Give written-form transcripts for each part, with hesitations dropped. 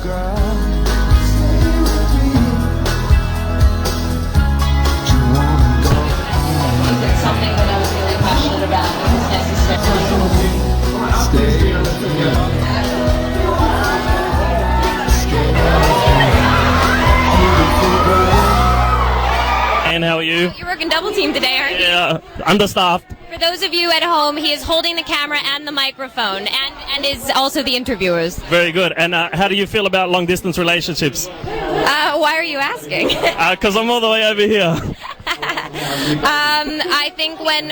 Something that I was really passionate about was necessary. And how are you? You're working double team today, aren't you? Yeah, understaffed. For those of you at home, he is holding the camera and the microphone, and is also the interviewers. Very good. And how do you feel about long distance relationships? Why are you asking? Because I'm all the way over here. I think when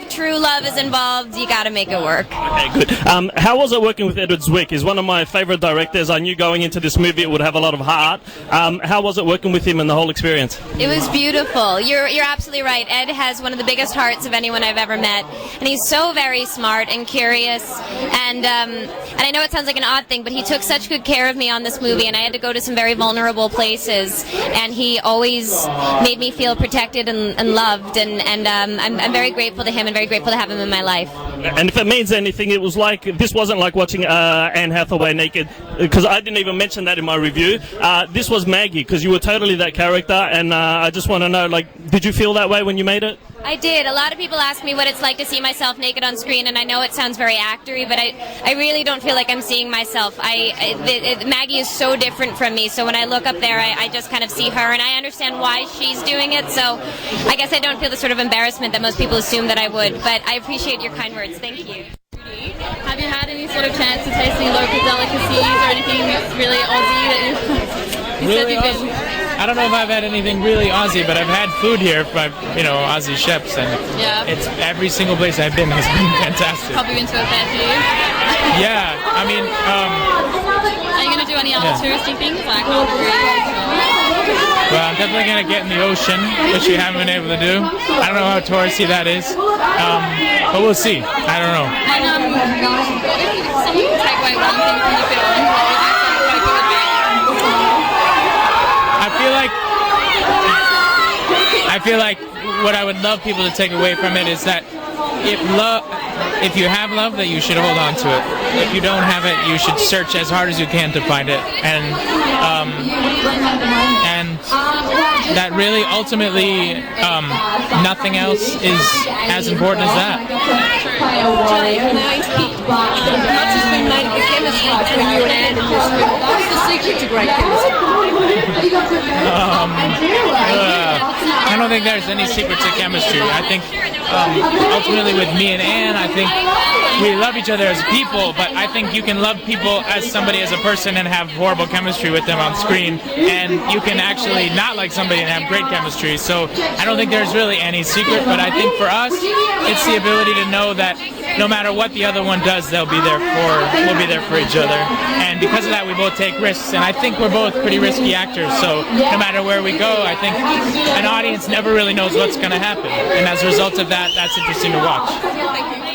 true love is involved, you got to make it work. Okay, good. How was it working with Edward Zwick? He's one of my favorite directors. I knew going into this movie it would have a lot of heart. How was it working with him and the whole experience? It was beautiful. You're absolutely right. Ed has one of the biggest hearts of anyone I've ever met, and he's so very smart and curious. And I know it sounds like an odd thing, but he took such good care of me on this movie, and I had to go to some very vulnerable places, and he always made me feel protected and loved, and I'm very grateful to him and very grateful to have him in my life. And if it means anything, it was like, this wasn't like watching Anne Hathaway naked, because I didn't even mention that in my review. This was Maggie, because you were totally that character, and I just want to know, like, did you feel that way when you made it? I did. A lot of people ask me what it's like to see myself naked on screen, and I know it sounds very actory, but I really don't feel like I'm seeing myself. Maggie is so different from me, so when I look up there, I just kind of see her, and I understand why she's doing it, so I guess I don't feel the sort of embarrassment that most people assume that I would, but I appreciate your kind words. Thank you. Have you had any sort of chance to taste any local delicacies or anything that's really Aussie that you Really said you've been? I don't know if I've had anything really Aussie, but I've had food here from, Aussie chefs, and it's every single place I've been has been fantastic. Probably been to a fair few. Yeah, I mean, are you going to do any other touristy things like well, I'm definitely going to get in the ocean, which we haven't been able to do. I don't know how touristy that is, but we'll see. I don't know. And if someone could take away one thing from the film, what would you say it would be? I feel like what I would love people to take away from it is that if you have love, that you should hold on to it. If you don't have it, you should search as hard as you can to find it. And that really ultimately nothing else is as important as that. Much has been made of the chemistry between you and Anne in this film. What's the secret to great chemistry? I don't think there's any secret to chemistry. I think ultimately with me and Anne, I think we love each other as people, but I think you can love people as somebody, as a person, and have horrible chemistry with them on screen, and you can actually not like somebody and have great chemistry. So I don't think there's really any secret, but I think for us, it's the ability to know that no matter what the other one does, we'll be there for each other. And because of that, we both take risks, and I think we're both pretty risky actors, so no matter where we go, I think an audience never really knows what's going to happen, and as a result of that, that's interesting to watch.